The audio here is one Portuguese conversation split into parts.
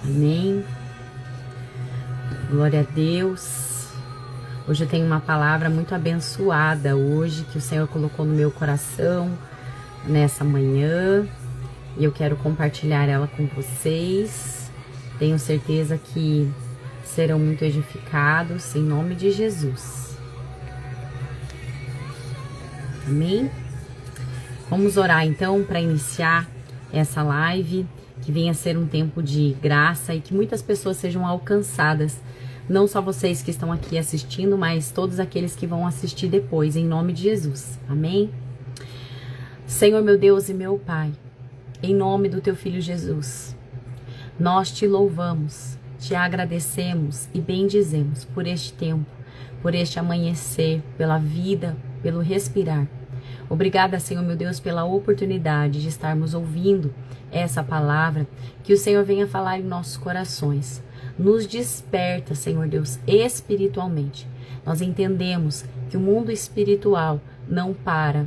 Amém. Glória a Deus. Hoje eu tenho uma palavra muito abençoada hoje que o Senhor colocou no meu coração nessa manhã e eu quero compartilhar ela com vocês. Tenho certeza que serão muito edificados em nome de Jesus. Amém? Vamos orar então para iniciar essa live, que venha a ser um tempo de graça e que muitas pessoas sejam alcançadas. Não só vocês que estão aqui assistindo, mas todos aqueles que vão assistir depois, em nome de Jesus. Amém? Senhor, meu Deus e meu Pai, em nome do Teu Filho Jesus, nós Te louvamos, Te agradecemos e bendizemos por este tempo, por este amanhecer, pela vida, pelo respirar. Obrigada, Senhor, meu Deus, pela oportunidade de estarmos ouvindo essa palavra, que o Senhor venha falar em nossos corações. Nos desperta, Senhor Deus, espiritualmente. Nós entendemos que o mundo espiritual não para,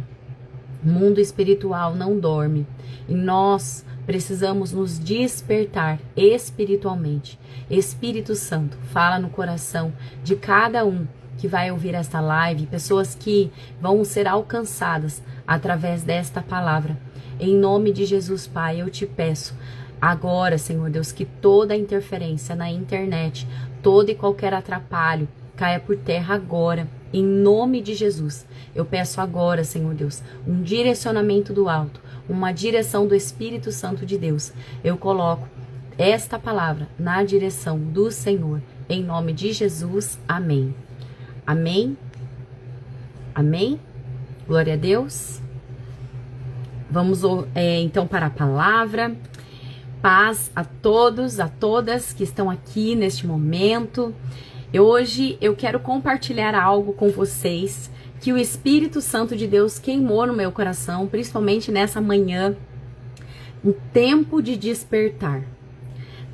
o mundo espiritual não dorme, e nós precisamos nos despertar espiritualmente. Espírito Santo, fala no coração de cada um que vai ouvir esta live, pessoas que vão ser alcançadas através desta palavra. Em nome de Jesus, Pai, eu te peço agora, Senhor Deus, que toda interferência na internet, todo e qualquer atrapalho caia por terra agora, em nome de Jesus. Eu peço agora, Senhor Deus, um direcionamento do alto, uma direção do Espírito Santo de Deus. Eu coloco esta palavra na direção do Senhor, em nome de Jesus. Amém. Amém? Amém? Glória a Deus. Vamos então para a palavra. Paz a todos, a todas que estão aqui neste momento. Hoje eu quero compartilhar algo com vocês que o Espírito Santo de Deus queimou no meu coração, principalmente nessa manhã. Um tempo de despertar.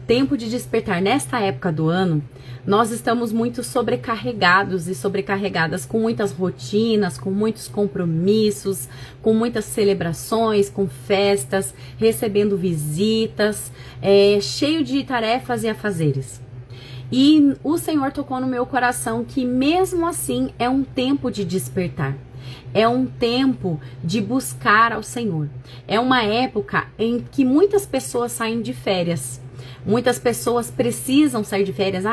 Tempo de despertar. Nesta época do ano, nós estamos muito sobrecarregados e sobrecarregadas com muitas rotinas, com muitos compromissos, com muitas celebrações, com festas, recebendo visitas, cheio de tarefas e afazeres. E o Senhor tocou no meu coração que mesmo assim é um tempo de despertar. É um tempo de buscar ao Senhor. É uma época em que muitas pessoas saem de férias. Muitas pessoas precisam sair de férias.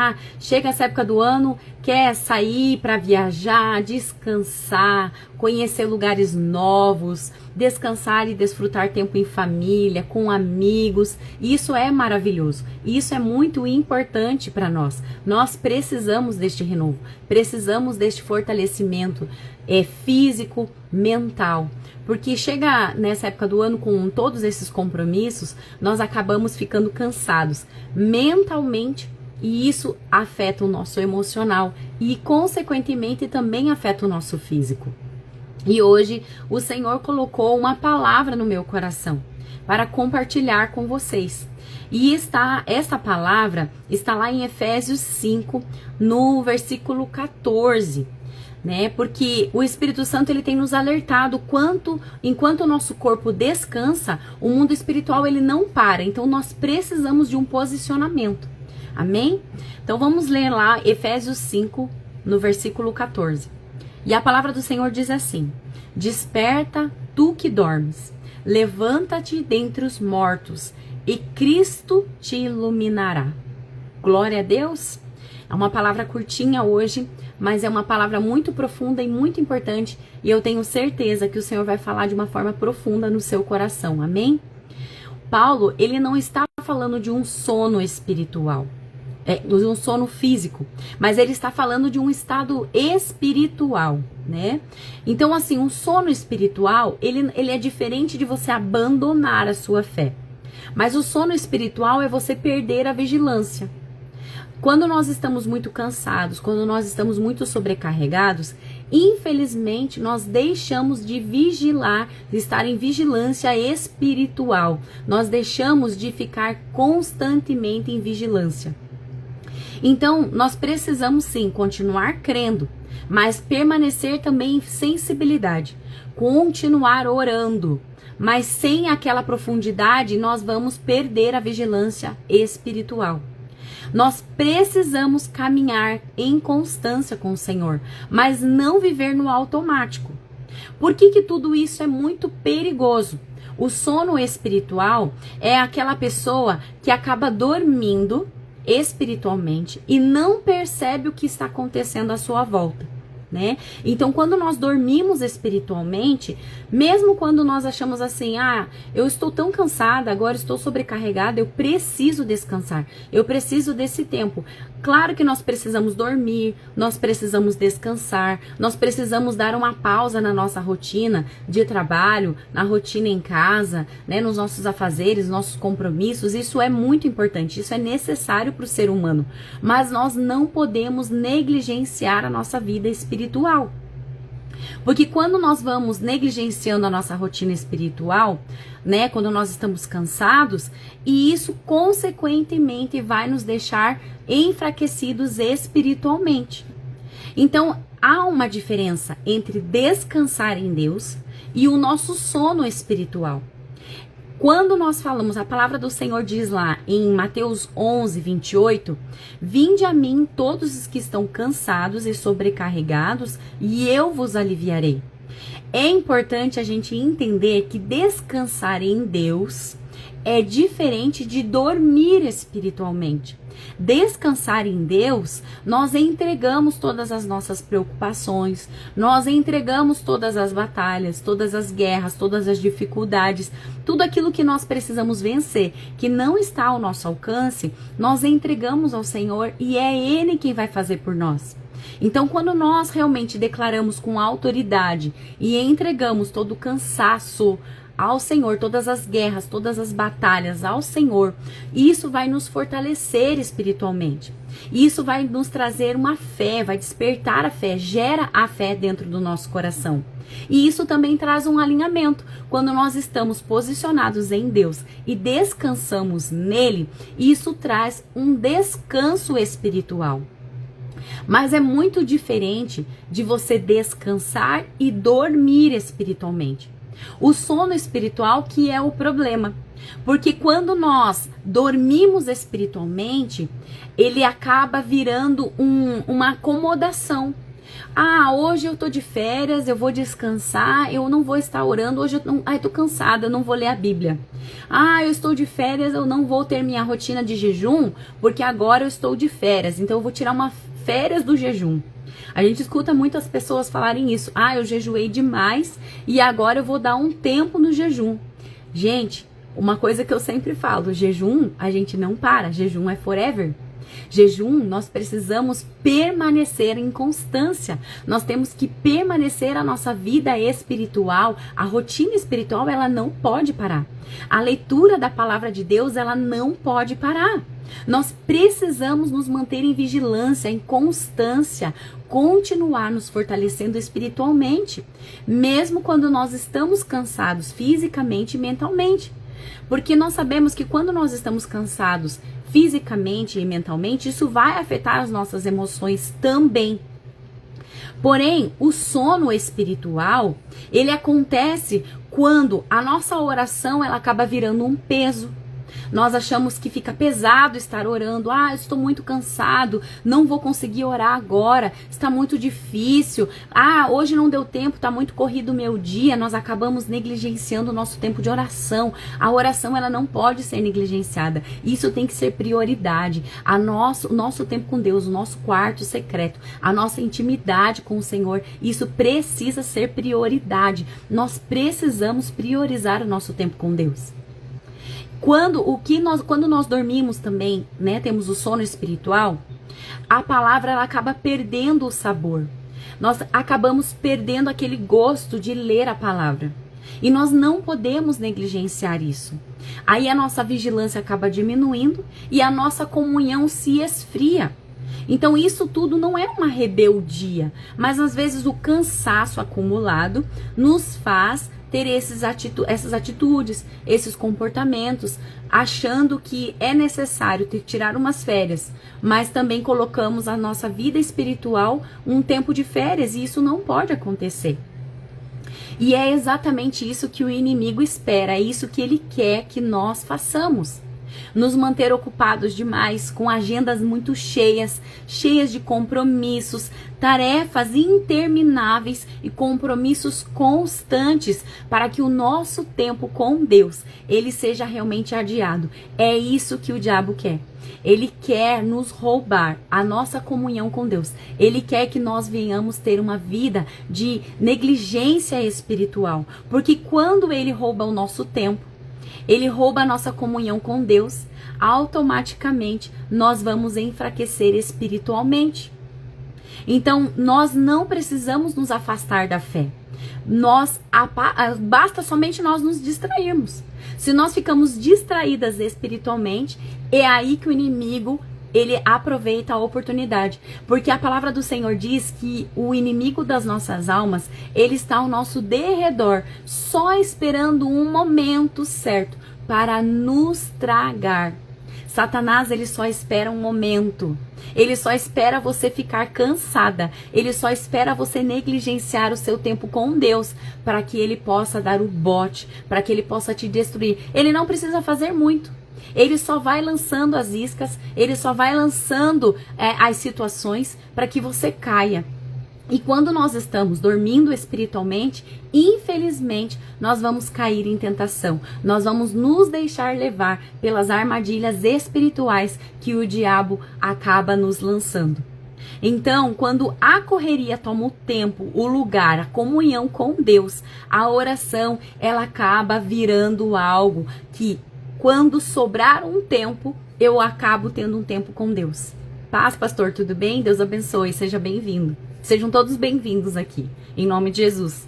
Chega essa época do ano, quer sair para viajar, descansar, conhecer lugares novos, descansar e desfrutar tempo em família, com amigos. Isso é maravilhoso. Isso é muito importante para nós. Nós precisamos deste renovo, precisamos deste fortalecimento físico, mental. Porque chega nessa época do ano com todos esses compromissos, nós acabamos ficando cansados mentalmente e isso afeta o nosso emocional e, consequentemente, também afeta o nosso físico. E hoje o Senhor colocou uma palavra no meu coração para compartilhar com vocês. E essa palavra está lá em Efésios 5, no versículo 14. Porque o Espírito Santo ele tem nos alertado enquanto o nosso corpo descansa, o mundo espiritual ele não para. Então nós precisamos de um posicionamento. Amém? Então vamos ler lá Efésios 5, no versículo 14. E a palavra do Senhor diz assim: Desperta, tu que dormes, levanta-te dentre os mortos, e Cristo te iluminará. Glória a Deus. É uma palavra curtinha hoje, mas é uma palavra muito profunda e muito importante, e eu tenho certeza que o Senhor vai falar de uma forma profunda no seu coração, amém? Paulo, ele não está falando de um sono espiritual, de um sono físico, mas ele está falando de um estado espiritual, né? Então, assim, um sono espiritual, ele é diferente de você abandonar a sua fé, mas o sono espiritual é você perder a vigilância. Quando nós estamos muito cansados, quando nós estamos muito sobrecarregados, infelizmente nós deixamos de vigilar, de estar em vigilância espiritual. Nós deixamos de ficar constantemente em vigilância. Então, nós precisamos sim continuar crendo, mas permanecer também em sensibilidade, continuar orando. mas sem aquela profundidade nós vamos perder a vigilância espiritual. Nós precisamos caminhar em constância com o Senhor, mas não viver no automático. Por que tudo isso é muito perigoso? O sono espiritual é aquela pessoa que acaba dormindo espiritualmente e não percebe o que está acontecendo à sua volta, né? Então, quando nós dormimos espiritualmente, mesmo quando nós achamos assim, eu estou tão cansada, agora estou sobrecarregada, eu preciso descansar, eu preciso desse tempo. Claro que nós precisamos dormir, nós precisamos descansar, nós precisamos dar uma pausa na nossa rotina de trabalho, na rotina em casa, né, nos nossos afazeres, nossos compromissos. Isso é muito importante, isso é necessário para o ser humano. Mas nós não podemos negligenciar a nossa vida espiritual. Porque quando nós vamos negligenciando a nossa rotina espiritual, né, quando nós estamos cansados, e isso consequentemente vai nos deixar enfraquecidos espiritualmente. Então, há uma diferença entre descansar em Deus e o nosso sono espiritual. Quando nós falamos, a palavra do Senhor diz lá em Mateus 11, 28, vinde a mim todos os que estão cansados e sobrecarregados, e eu vos aliviarei. É importante a gente entender que descansar em Deus é diferente de dormir espiritualmente. Descansar em Deus, nós entregamos todas as nossas preocupações, nós entregamos todas as batalhas, todas as guerras, todas as dificuldades, tudo aquilo que nós precisamos vencer, que não está ao nosso alcance, nós entregamos ao Senhor e é Ele quem vai fazer por nós. Então, quando nós realmente declaramos com autoridade e entregamos todo o cansaço ao Senhor, todas as guerras, todas as batalhas ao Senhor, isso vai nos fortalecer espiritualmente. Isso vai nos trazer uma fé, vai despertar a fé, gera a fé dentro do nosso coração. E isso também traz um alinhamento. Quando nós estamos posicionados em Deus e descansamos nele, isso traz um descanso espiritual. Mas é muito diferente de você descansar e dormir espiritualmente. O sono espiritual que é o problema. Porque quando nós dormimos espiritualmente, ele acaba virando uma acomodação. Hoje eu tô de férias, eu vou descansar, eu não vou estar orando, hoje eu tô cansada, eu não vou ler a Bíblia. Eu estou de férias, eu não vou ter minha rotina de jejum, porque agora eu estou de férias, então eu vou tirar uma férias do jejum. A gente escuta muitas pessoas falarem isso. Eu jejuei demais e agora eu vou dar um tempo no jejum. Gente, uma coisa que eu sempre falo, jejum a gente não para, jejum é forever. Jejum, nós precisamos permanecer em constância. Nós temos que permanecer a nossa vida espiritual. A rotina espiritual, ela não pode parar. A leitura da palavra de Deus, ela não pode parar. Nós precisamos nos manter em vigilância, em constância, continuar nos fortalecendo espiritualmente, mesmo quando nós estamos cansados fisicamente e mentalmente. Porque nós sabemos que quando nós estamos cansados fisicamente e mentalmente, isso vai afetar as nossas emoções também. Porém, o sono espiritual, ele acontece quando a nossa oração ela acaba virando um peso. Nós achamos que fica pesado estar orando. Eu estou muito cansado, não vou conseguir orar agora, está muito difícil. Hoje não deu tempo, está muito corrido o meu dia. Nós acabamos negligenciando o nosso tempo de oração. A oração ela não pode ser negligenciada. Isso tem que ser prioridade. O nosso tempo com Deus, o nosso quarto secreto, a nossa intimidade com o Senhor, isso precisa ser prioridade. Nós precisamos priorizar o nosso tempo com Deus. Quando nós dormimos também, né, temos o sono espiritual, a palavra ela acaba perdendo o sabor. Nós acabamos perdendo aquele gosto de ler a palavra. E nós não podemos negligenciar isso. Aí a nossa vigilância acaba diminuindo e a nossa comunhão se esfria. Então isso tudo não é uma rebeldia, mas às vezes o cansaço acumulado nos faz ter essas atitudes, esses comportamentos, achando que é necessário tirar umas férias, mas também colocamos a nossa vida espiritual um tempo de férias e isso não pode acontecer. E é exatamente isso que o inimigo espera, é isso que ele quer que nós façamos. Nos manter ocupados demais, com agendas muito cheias, cheias de compromissos, tarefas intermináveis e compromissos constantes, para que o nosso tempo com Deus, ele seja realmente adiado. É isso que o diabo quer. Ele quer nos roubar a nossa comunhão com Deus. Ele quer que nós venhamos ter uma vida de negligência espiritual. Porque quando ele rouba o nosso tempo, ele rouba a nossa comunhão com Deus, automaticamente nós vamos enfraquecer espiritualmente. Então, nós não precisamos nos afastar da fé. Basta somente nós nos distrairmos. Se nós ficamos distraídas espiritualmente, é aí que o inimigo, ele aproveita a oportunidade. Porque a palavra do Senhor diz que o inimigo das nossas almas, ele está ao nosso derredor, só esperando um momento certo para nos tragar. Satanás, ele só espera um momento. Ele só espera você ficar cansada. Ele só espera você negligenciar o seu tempo com Deus para que ele possa dar o bote, para que ele possa te destruir. Ele não precisa fazer muito. Ele só vai lançando as iscas, ele só vai lançando as situações para que você caia. E quando nós estamos dormindo espiritualmente, infelizmente, nós vamos cair em tentação. Nós vamos nos deixar levar pelas armadilhas espirituais que o diabo acaba nos lançando. Então, quando a correria toma o tempo, o lugar, a comunhão com Deus, a oração, ela acaba virando algo que, quando sobrar um tempo, eu acabo tendo um tempo com Deus. Paz, pastor, tudo bem? Deus abençoe, seja bem-vindo. Sejam todos bem-vindos aqui, em nome de Jesus.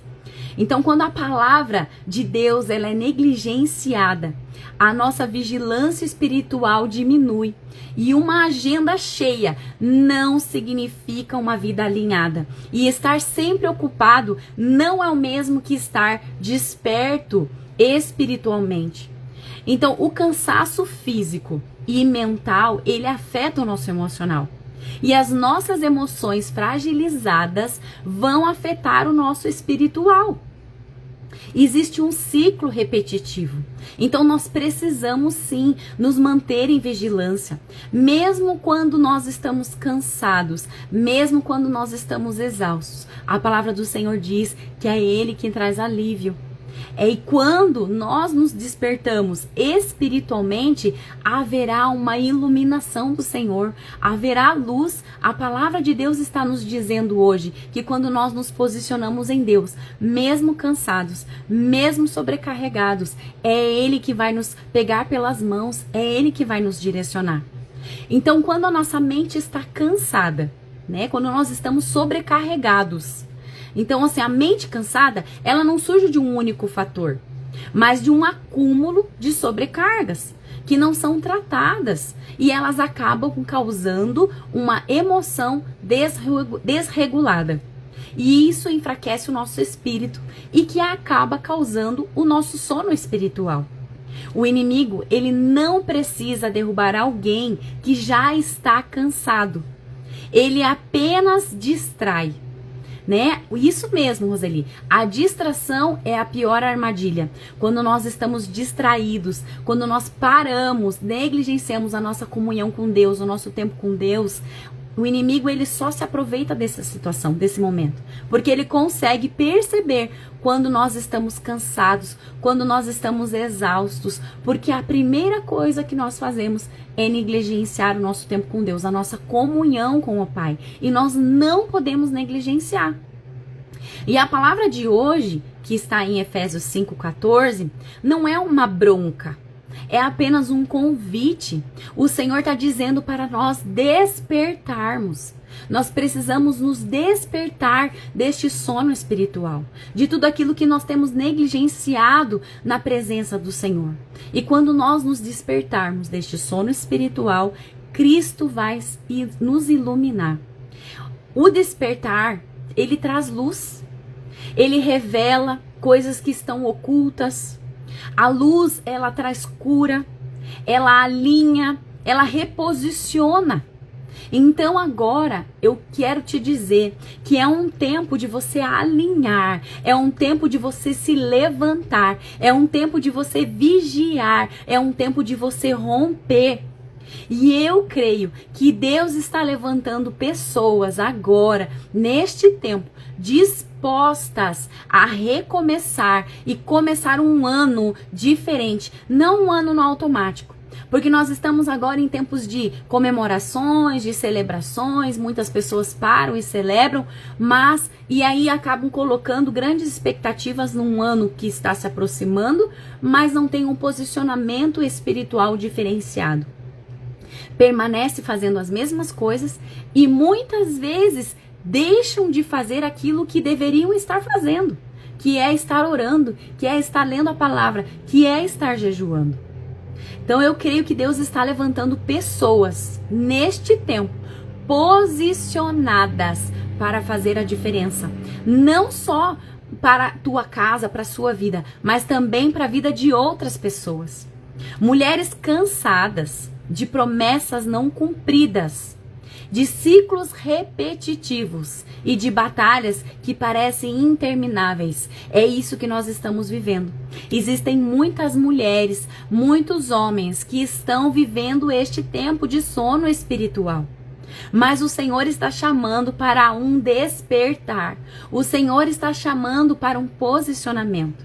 Então, quando a palavra de Deus ela é negligenciada, a nossa vigilância espiritual diminui. E uma agenda cheia não significa uma vida alinhada. E estar sempre ocupado não é o mesmo que estar desperto espiritualmente. Então, o cansaço físico e mental, ele afeta o nosso emocional. E as nossas emoções fragilizadas vão afetar o nosso espiritual. Existe um ciclo repetitivo. Então nós precisamos sim nos manter em vigilância, mesmo quando nós estamos cansados, mesmo quando nós estamos exaustos. A palavra do Senhor diz que é Ele quem traz alívio. E quando nós nos despertamos espiritualmente, haverá uma iluminação do Senhor, haverá luz. A palavra de Deus está nos dizendo hoje que quando nós nos posicionamos em Deus, mesmo cansados, mesmo sobrecarregados, é Ele que vai nos pegar pelas mãos, é Ele que vai nos direcionar. Então, quando a nossa mente está cansada, né, quando nós estamos sobrecarregados, então, assim, a mente cansada, ela não surge de um único fator, mas de um acúmulo de sobrecargas que não são tratadas e elas acabam causando uma emoção desregulada. E isso enfraquece o nosso espírito e que acaba causando o nosso sono espiritual. O inimigo, ele não precisa derrubar alguém que já está cansado. Ele apenas distrai. Né? Isso mesmo, Roseli. A distração é a pior armadilha. Quando nós estamos distraídos, quando nós paramos, negligenciamos a nossa comunhão com Deus, o nosso tempo com Deus, o inimigo ele só se aproveita dessa situação, desse momento, porque ele consegue perceber quando nós estamos cansados, quando nós estamos exaustos, porque a primeira coisa que nós fazemos é negligenciar o nosso tempo com Deus, a nossa comunhão com o Pai, e nós não podemos negligenciar. E a palavra de hoje, que está em Efésios 5,14, não é uma bronca, é apenas um convite. O Senhor está dizendo para nós despertarmos. Nós precisamos nos despertar deste sono espiritual, de tudo aquilo que nós temos negligenciado na presença do Senhor. E quando nós nos despertarmos deste sono espiritual, Cristo vai nos iluminar. O despertar, ele traz luz. Ele revela coisas que estão ocultas. A luz, ela traz cura, ela alinha, ela reposiciona. Então agora eu quero te dizer que é um tempo de você alinhar, é um tempo de você se levantar, é um tempo de você vigiar, é um tempo de você romper. E eu creio que Deus está levantando pessoas agora, neste tempo, dispostas a recomeçar e começar um ano diferente, não um ano no automático. Porque nós estamos agora em tempos de comemorações, de celebrações, muitas pessoas param e celebram, e aí acabam colocando grandes expectativas num ano que está se aproximando, mas não tem um posicionamento espiritual diferenciado. Permanece fazendo as mesmas coisas e muitas vezes deixam de fazer aquilo que deveriam estar fazendo, que é estar orando, que é estar lendo a palavra, que é estar jejuando. Então eu creio que Deus está levantando pessoas neste tempo posicionadas para fazer a diferença, não só para a tua casa, para a sua vida, mas também para a vida de outras pessoas. Mulheres cansadas de promessas não cumpridas, de ciclos repetitivos e de batalhas que parecem intermináveis. É isso que nós estamos vivendo. Existem muitas mulheres, muitos homens que estão vivendo este tempo de sono espiritual. Mas o Senhor está chamando para um despertar. O Senhor está chamando para um posicionamento.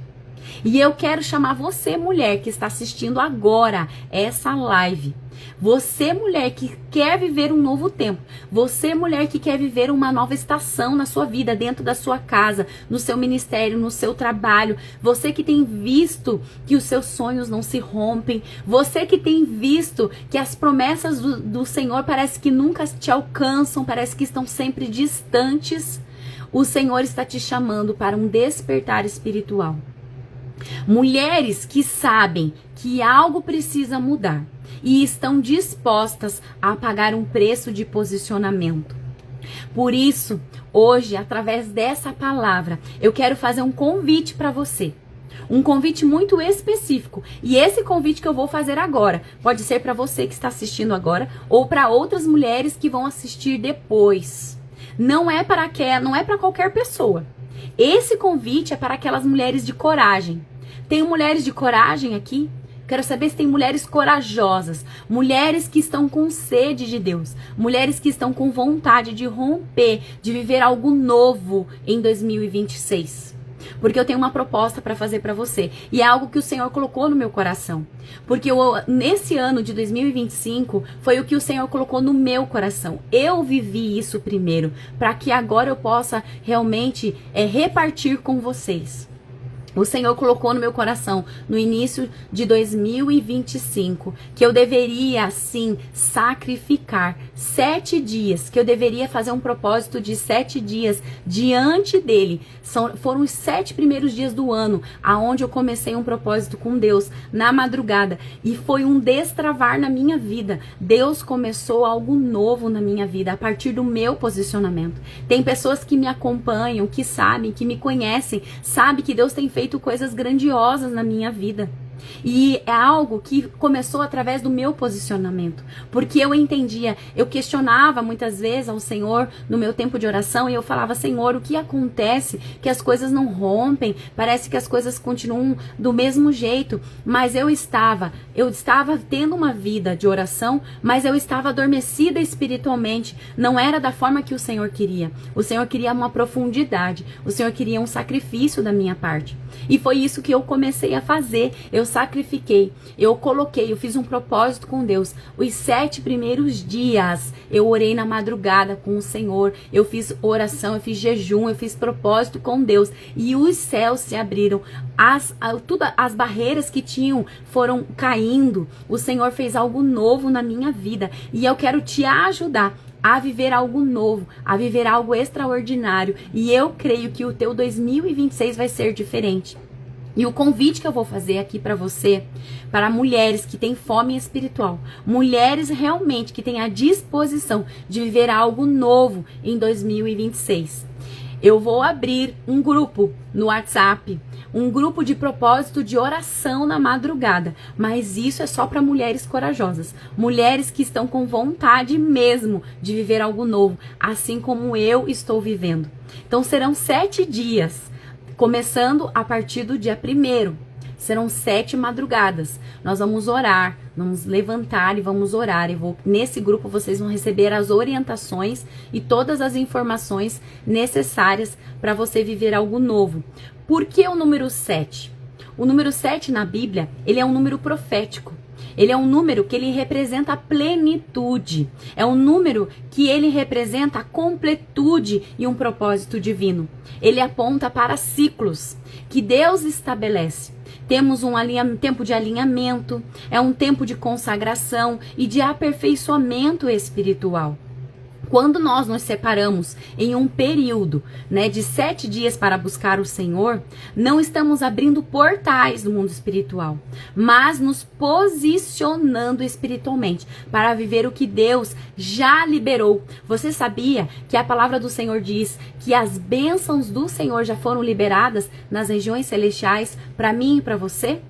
E eu quero chamar você, mulher, que está assistindo agora essa live. Você, mulher, que quer viver um novo tempo. Você, mulher, que quer viver uma nova estação na sua vida, dentro da sua casa, no seu ministério, no seu trabalho. Você que tem visto que os seus sonhos não se rompem. Você que tem visto que as promessas do Senhor parece que nunca te alcançam, parece que estão sempre distantes. O Senhor está te chamando para um despertar espiritual. Mulheres que sabem que algo precisa mudar e estão dispostas a pagar um preço de posicionamento. Por isso, hoje, através dessa palavra, eu quero fazer um convite para você. Um convite muito específico. E esse convite que eu vou fazer agora pode ser para você que está assistindo agora ou para outras mulheres que vão assistir depois. Não é para qualquer pessoa. Esse convite é para aquelas mulheres de coragem. Tem mulheres de coragem aqui? Quero saber se tem mulheres corajosas, mulheres que estão com sede de Deus, mulheres que estão com vontade de romper, de viver algo novo em 2026. Porque eu tenho uma proposta para fazer para você. E é algo que o Senhor colocou no meu coração. Porque nesse ano de 2025, foi o que o Senhor colocou no meu coração. Eu vivi isso primeiro, para que agora eu possa realmente repartir com vocês. O Senhor colocou no meu coração, no início de 2025, que eu deveria, sim, sacrificar 7 dias, que eu deveria fazer um propósito de 7 dias diante dele. Foram os 7 primeiros dias do ano, aonde eu comecei um propósito com Deus, na madrugada, e foi um destravar na minha vida. Deus começou algo novo na minha vida, a partir do meu posicionamento. Tem pessoas que me acompanham, que sabem, que me conhecem, sabem que Deus tem feito coisas grandiosas na minha vida. E é algo que começou através do meu posicionamento, porque eu entendia, eu questionava muitas vezes ao Senhor no meu tempo de oração e eu falava: Senhor, o que acontece? Que as coisas não rompem, parece que as coisas continuam do mesmo jeito, mas eu estava tendo uma vida de oração, mas eu estava adormecida espiritualmente, não era da forma que o Senhor queria. O Senhor queria uma profundidade, o Senhor queria um sacrifício da minha parte, e foi isso que eu comecei a fazer. Eu sacrifiquei, eu fiz um propósito com Deus. Os 7 primeiros dias eu orei na madrugada com o Senhor, eu fiz oração, eu fiz jejum, eu fiz propósito com Deus, e os céus se abriram, as barreiras que tinham foram caindo. O Senhor fez algo novo na minha vida, e eu quero te ajudar a viver algo novo, a viver algo extraordinário, e eu creio que o teu 2026 vai ser diferente. E o convite que eu vou fazer aqui para você, para mulheres que têm fome espiritual, mulheres realmente que têm a disposição de viver algo novo em 2026. eu vou abrir um grupo no WhatsApp, um grupo de propósito de oração na madrugada, mas isso é só para mulheres corajosas, mulheres que estão com vontade mesmo de viver algo novo, assim como eu estou vivendo. Então serão 7 dias, começando a partir do dia 1º. Serão 7 madrugadas. Nós vamos orar, vamos levantar e vamos orar. Nesse grupo vocês vão receber as orientações e todas as informações necessárias para você viver algo novo. Por que o número 7? O número 7 na Bíblia, ele é um número profético. Ele é um número que ele representa a plenitude. É um número que ele representa a completude e um propósito divino. Ele aponta para ciclos que Deus estabelece. Temos um tempo de alinhamento, é um tempo de consagração e de aperfeiçoamento espiritual. Quando nós nos separamos em um período, de 7 dias para buscar o Senhor, não estamos abrindo portais do mundo espiritual, mas nos posicionando espiritualmente para viver o que Deus já liberou. Você sabia que a palavra do Senhor diz que as bênçãos do Senhor já foram liberadas nas regiões celestiais para mim e para você?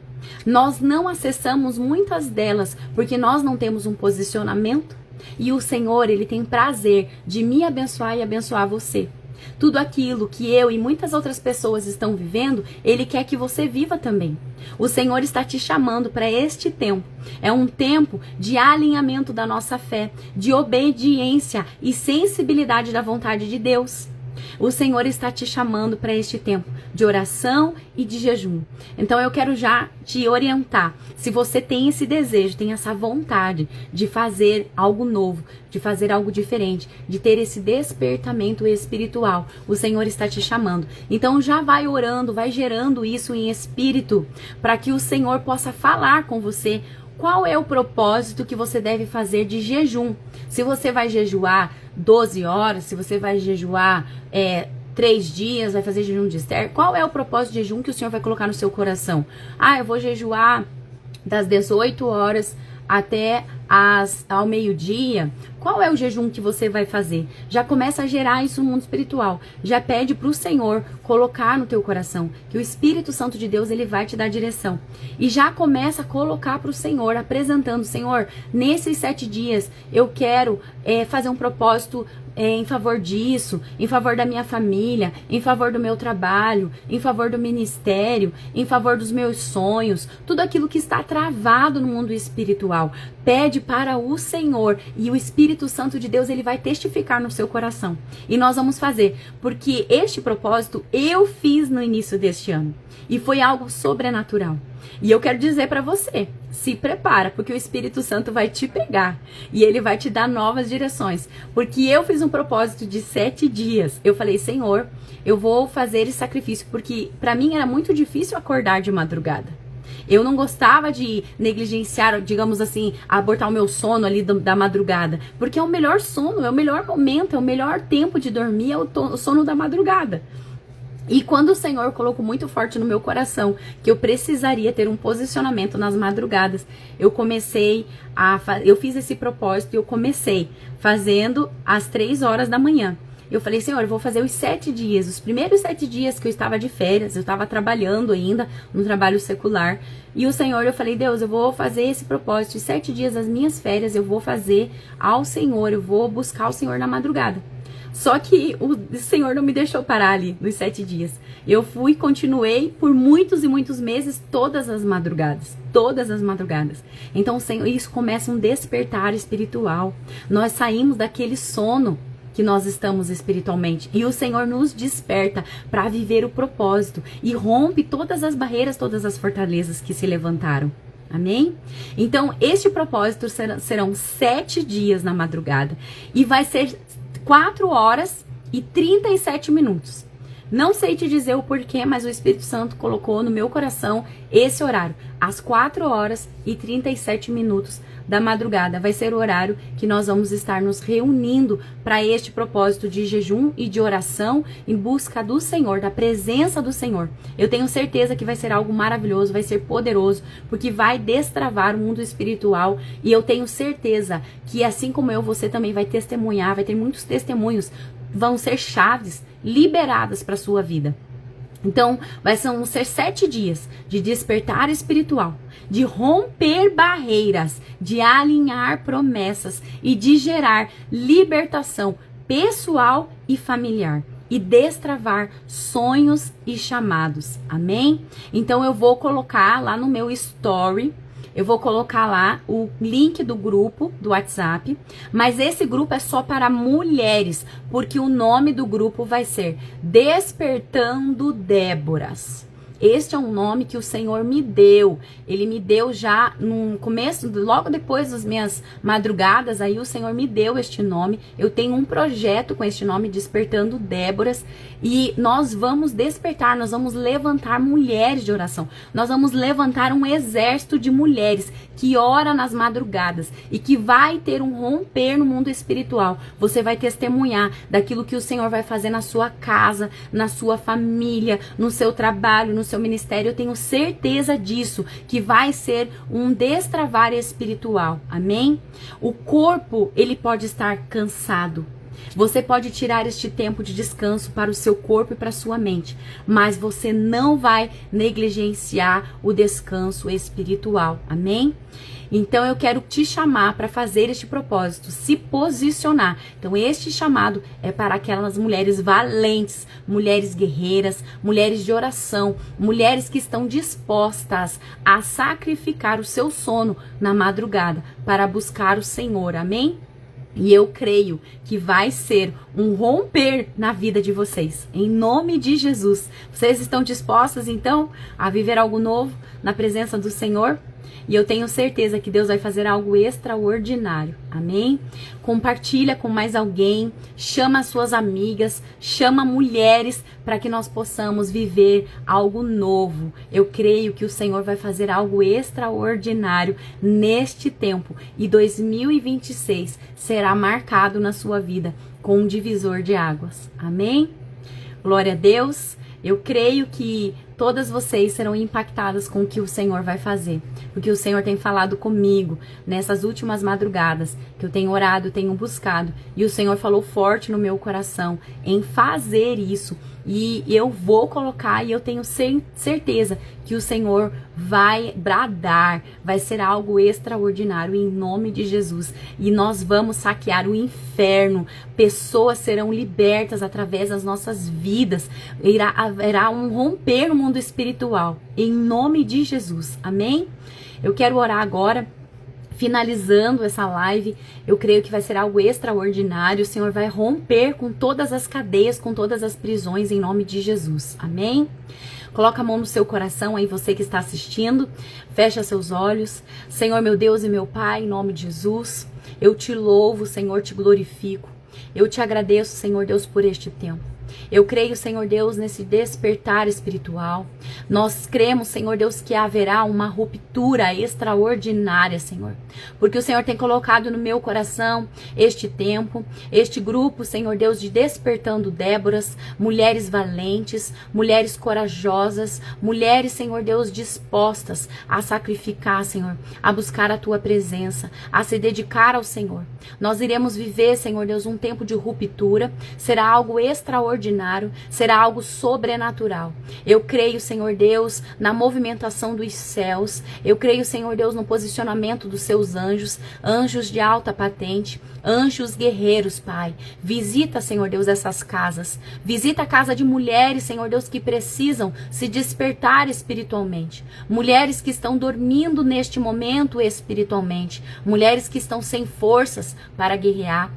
Nós não acessamos muitas delas porque nós não temos um posicionamento. E o Senhor, ele tem prazer de me abençoar e abençoar você. Tudo aquilo que eu e muitas outras pessoas estão vivendo, ele quer que você viva também. O Senhor está te chamando para este tempo. É um tempo de alinhamento da nossa fé, de obediência e sensibilidade da vontade de Deus. O Senhor está te chamando para este tempo de oração e de jejum. Então eu quero já te orientar. Se você tem esse desejo, tem essa vontade de fazer algo novo, de fazer algo diferente, de ter esse despertamento espiritual, o Senhor está te chamando. Então já vai orando, vai gerando isso em espírito, para que o Senhor possa falar com você. Qual é o propósito que você deve fazer de jejum? Se você vai jejuar 12 horas, se você vai jejuar 3 dias, vai fazer jejum de Esther, qual é o propósito de jejum que o Senhor vai colocar no seu coração? Eu vou jejuar das 18 horas até ao meio-dia. Qual é o jejum que você vai fazer? Já começa a gerar isso no mundo espiritual. Já pede para o Senhor colocar no teu coração, que o Espírito Santo de Deus, ele vai te dar direção. E já começa a colocar para o Senhor, apresentando: Senhor, nesses 7 dias eu quero fazer um propósito em favor disso, em favor da minha família, em favor do meu trabalho, em favor do ministério, em favor dos meus sonhos, tudo aquilo que está travado no mundo espiritual. Pede para o Senhor e o Espírito Santo de Deus, ele vai testificar no seu coração. E nós vamos fazer, porque este propósito eu fiz no início deste ano e foi algo sobrenatural. E eu quero dizer para você, se prepara, porque o Espírito Santo vai te pegar e ele vai te dar novas direções. Porque eu fiz um propósito de 7 dias. Eu falei: Senhor, eu vou fazer esse sacrifício, porque para mim era muito difícil acordar de madrugada. Eu não gostava de negligenciar, digamos assim, abortar o meu sono ali da madrugada. Porque é o melhor sono, é o melhor momento, é o melhor tempo de dormir, é o sono da madrugada. E quando o Senhor colocou muito forte no meu coração que eu precisaria ter um posicionamento nas madrugadas, eu fiz esse propósito e eu comecei fazendo às 3 horas da manhã. Eu falei: Senhor, eu vou fazer os 7 dias, os primeiros 7 dias que eu estava de férias, eu estava trabalhando ainda no trabalho secular. E o Senhor, eu falei: Deus, eu vou fazer esse propósito, os 7 dias das minhas férias, eu vou fazer ao Senhor, eu vou buscar o Senhor na madrugada. Só que o Senhor não me deixou parar ali nos 7 dias. Eu fui e continuei por muitos e muitos meses, todas as madrugadas. Todas as madrugadas. Então, Senhor, isso começa um despertar espiritual. Nós saímos daquele sono que nós estamos espiritualmente. E o Senhor nos desperta para viver o propósito. E rompe todas as barreiras, todas as fortalezas que se levantaram. Amém? Então, este propósito serão 7 dias na madrugada. E vai ser 4 horas e 37 minutos. Não sei te dizer o porquê, mas o Espírito Santo colocou no meu coração esse horário. Às 4 horas e 37 minutos da madrugada vai ser o horário que nós vamos estar nos reunindo para este propósito de jejum e de oração em busca do Senhor, da presença do Senhor. Eu tenho certeza que vai ser algo maravilhoso, vai ser poderoso, porque vai destravar o mundo espiritual, e eu tenho certeza que assim como eu, você também vai testemunhar, vai ter muitos testemunhos vão ser chaves liberadas para sua vida. Então, vão ser 7 dias de despertar espiritual, de romper barreiras, de alinhar promessas e de gerar libertação pessoal e familiar e destravar sonhos e chamados. Amém? Então, eu vou colocar lá no meu story, eu vou colocar lá o link do grupo do WhatsApp, mas esse grupo é só para mulheres, porque o nome do grupo vai ser Despertando Déboras. Este é um nome que o Senhor me deu. Ele me deu já no começo, logo depois das minhas madrugadas, aí o Senhor me deu este nome. Eu tenho um projeto com este nome, Despertando Déboras, e nós vamos despertar, nós vamos levantar mulheres de oração. Nós vamos levantar um exército de mulheres que ora nas madrugadas e que vai ter um romper no mundo espiritual. Você vai testemunhar daquilo que o Senhor vai fazer na sua casa, na sua família, no seu trabalho, no seu ministério. Eu tenho certeza disso, que vai ser um destravar espiritual. Amém? O corpo, ele pode estar cansado. Você pode tirar este tempo de descanso para o seu corpo e para a sua mente, mas você não vai negligenciar o descanso espiritual. Amém? Então eu quero te chamar para fazer este propósito, se posicionar. Então este chamado é para aquelas mulheres valentes, mulheres guerreiras, mulheres de oração, mulheres que estão dispostas a sacrificar o seu sono na madrugada para buscar o Senhor. Amém? E eu creio que vai ser um romper na vida de vocês, em nome de Jesus. Vocês estão dispostas, então, a viver algo novo na presença do Senhor? E eu tenho certeza que Deus vai fazer algo extraordinário. Amém? Compartilha com mais alguém, chama as suas amigas, chama mulheres para que nós possamos viver algo novo. Eu creio que o Senhor vai fazer algo extraordinário neste tempo. E 2026 será marcado na sua vida com um divisor de águas. Amém? Glória a Deus. Eu creio que todas vocês serão impactadas com o que o Senhor vai fazer. Porque o Senhor tem falado comigo nessas últimas madrugadas, que eu tenho orado, tenho buscado. E o Senhor falou forte no meu coração em fazer isso. E eu vou colocar, e eu tenho certeza que o Senhor vai bradar, vai ser algo extraordinário em nome de Jesus. E nós vamos saquear o inferno, pessoas serão libertas através das nossas vidas, haverá um romper no mundo espiritual, em nome de Jesus. Amém? Eu quero orar agora. Finalizando essa live, eu creio que vai ser algo extraordinário. O Senhor vai romper com todas as cadeias, com todas as prisões, em nome de Jesus. Amém? Coloca a mão no seu coração aí, você que está assistindo. Fecha seus olhos. Senhor, meu Deus e meu Pai, em nome de Jesus, eu te louvo, Senhor, te glorifico. Eu te agradeço, Senhor Deus, por este tempo. Eu creio, Senhor Deus, nesse despertar espiritual. Nós cremos, Senhor Deus, que haverá uma ruptura extraordinária, Senhor. Porque o Senhor tem colocado no meu coração este tempo, este grupo, Senhor Deus, de Despertando Déboras, mulheres valentes, mulheres corajosas, mulheres, Senhor Deus, dispostas a sacrificar, Senhor, a buscar a Tua presença, a se dedicar ao Senhor. Nós iremos viver, Senhor Deus, um tempo de ruptura, será algo extraordinário, será algo sobrenatural. Eu creio, Senhor Deus, na movimentação dos céus, eu creio, Senhor Deus, no posicionamento dos seus anjos, anjos de alta patente, anjos guerreiros, Pai. Visita, Senhor Deus, essas casas, visita a casa de mulheres, Senhor Deus, que precisam se despertar espiritualmente, mulheres que estão dormindo neste momento espiritualmente, mulheres que estão sem forças para guerrear,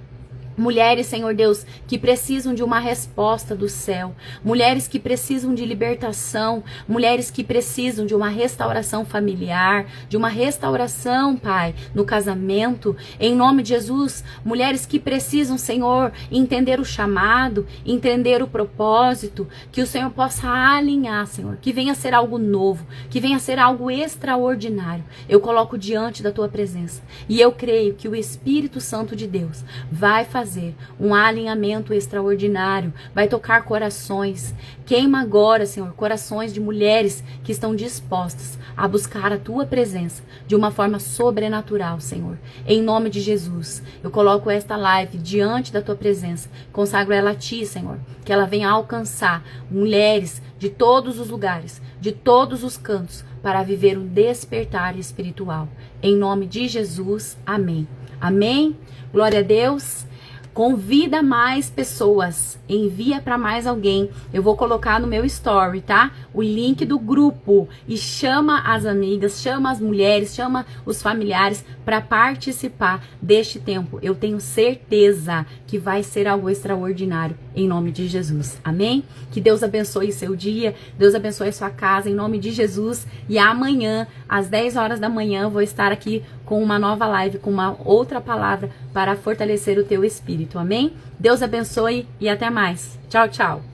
mulheres, Senhor Deus, que precisam de uma resposta do céu. Mulheres que precisam de libertação. Mulheres que precisam de uma restauração familiar. De uma restauração, Pai, no casamento. Em nome de Jesus. Mulheres que precisam, Senhor, entender o chamado. Entender o propósito. Que o Senhor possa alinhar, Senhor. Que venha a ser algo novo. Que venha a ser algo extraordinário. Eu coloco diante da Tua presença. E eu creio que o Espírito Santo de Deus vai fazer fazer um alinhamento extraordinário, vai tocar corações. Queima agora, Senhor, corações de mulheres que estão dispostas a buscar a tua presença de uma forma sobrenatural, Senhor. Em nome de Jesus, eu coloco esta live diante da tua presença, consagro ela a ti, Senhor, que ela venha alcançar mulheres de todos os lugares, de todos os cantos, para viver um despertar espiritual. Em nome de Jesus, amém. Amém? Glória a Deus. Convida mais pessoas, envia para mais alguém. Eu vou colocar no meu story, tá? O link do grupo e chama as amigas, chama as mulheres, chama os familiares para participar deste tempo. Eu tenho certeza que vai ser algo extraordinário em nome de Jesus. Amém? Que Deus abençoe seu dia, Deus abençoe sua casa em nome de Jesus. E amanhã, às 10 horas da manhã, vou estar aqui com uma nova live, com uma outra palavra para fortalecer o teu espírito. Amém? Deus abençoe e até mais. Tchau, tchau.